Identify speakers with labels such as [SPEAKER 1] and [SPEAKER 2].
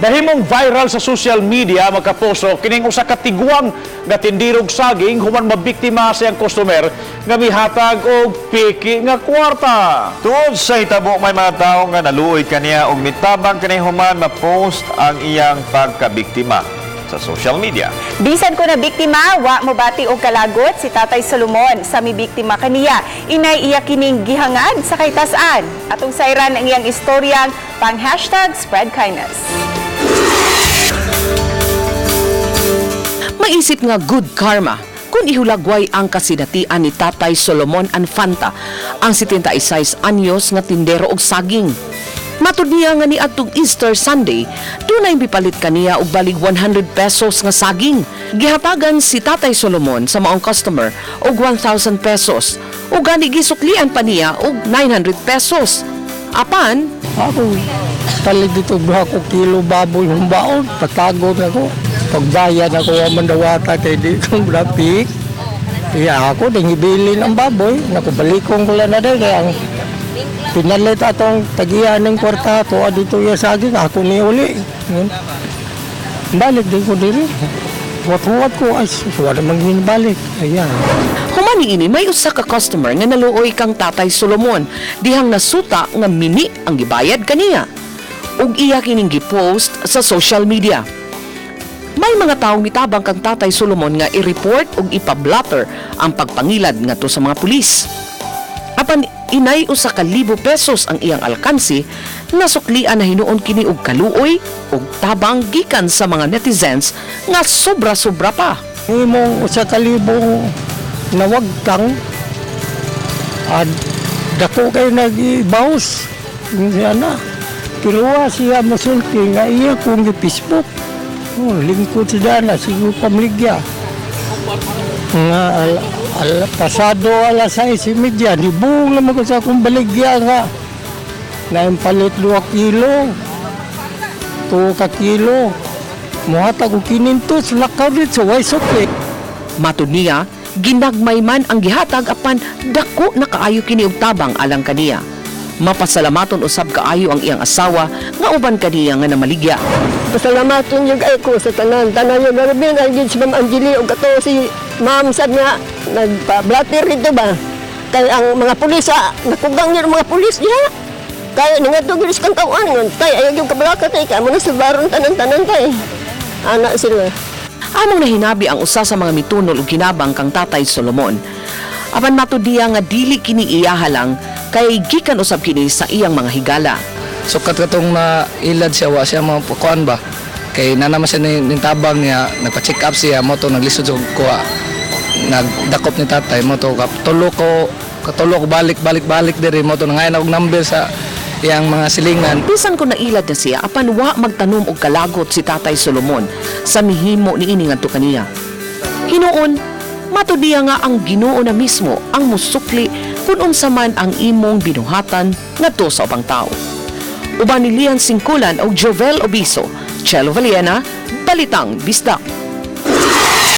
[SPEAKER 1] Nahimong viral sa social media magkaposo kining usa ka tiguang nga tindirog saging human mabiktima siyang customer nga mihatag og piki nga kwarta.
[SPEAKER 2] Tungod sa hitabo may mga tao nga naluoy kaniya og mitabang kani human ma-post ang iyang pagkabiktima sa social media.
[SPEAKER 3] Bisan ko na biktima, wa mo bati og kalagot si Tatay Solomon sa mibiktima kaniya. Inay iya kining gihangad sa kaytas-an. Atong sayran ang iyang istoryang pang #SpreadKindness.
[SPEAKER 4] Maisip nga good karma kung ihulagway ang kasinatian ni Tatay Solomon Anfanta, ang 76 anyos nga tindero og saging. Matud niya nga ni adtong Easter Sunday, dunay bipalit kaniya og balig 100 pesos nga saging. Gihatagan si Tatay Solomon sa maong customer og 1,000 pesos. Ug gani gisuklian pa niya og 900 pesos. Apan,
[SPEAKER 5] Ako, talig dito buha ko kilo baboy humbaon, patago na ko. Pagbayad ako ang mandawata kay di kong rapik. Kaya ako, dingibilin ang baboy. Nakubalikong ko lang na rin. Kaya ang pinalit atong tagiyan ng kwarta ko, dito yung saging, ako ni uli. Balik din ko diri. Wat-wat ko, ay, wala namang hinbalik. Ayan.
[SPEAKER 4] humani ini may usa ka customer nga naluoy kang Tatay Solomon, dihang nasuta nga mini ang gibayad kaniya. Ug iya kining gipost sa social media. May mga taong mitabang kang Tatay Solomon nga i-report ug ipablatter ang pagpangilad ngadto sa mga pulis. Apan inay usa ka 1,000 pesos ang iyang alkansi, nasuklian na hinuon kini og kaluoy ug tabang gikan sa mga netizens nga sobra-sobra pa.
[SPEAKER 5] Imong usa ka libong nawag kang dako kay nag-bounce siya na. Pero siya masulti nga iya kung Facebook. Lingkod siya na, siguro pamligya. Nga, pasado alas 6:30, nibung naman ko sa akong baligya nga. Naimpalit 2 kilo, 2 ka kilo. Muhatag ko kinintos, lakaw dito, way sukli.
[SPEAKER 4] Matud niya, ginagmay man ang gihatag apan dako na kaayo kini og tabang alang kaniya. Mapasalamaton usab kaayo ang iyang asawa nga uban kaniya nga namaligya.
[SPEAKER 6] Pasalamaton yung ay ko sa tanan yung narabin ay din si Ma'am Angeli o kato si Ma'am sad nga nagpa-blatter rito ba kay ang mga pulis nakugang niya mga pulis niya kaya nga to gilis kang tawon tay ayaw yung kabalaka tay kaya mo na subaron tanan-tanan tay anak sila.
[SPEAKER 4] Among nahinabi ang usa sa mga mitunol ug ginabang kang Tatay Solomon. Apan matud niya nga dili kini iyaha lang kay gikan usab kini sa iyang mga higala.
[SPEAKER 7] So katong na ilad siya wa siya mapukuan ba kay nanama siya nintabang niya nagpa-check up siya mo to naglisod og kuha nagdakop ni tatay mo to katulo ko balik diri mo to nangayon og number sa iyang mga silingan.
[SPEAKER 4] Bisan ko nailad na siya apan wa magtanom og kalagot si Tatay Solomon sa mihimo niini ngadto kaniya. Hinuon matud niya nga ang Ginoo na mismo ang musukli kung unsa man ang imong binuhatan ngadto sa ubang tao. Uban ni Lian Singkulan o Jovel Obiso, Chelo Valiena, Balitang Bisdak.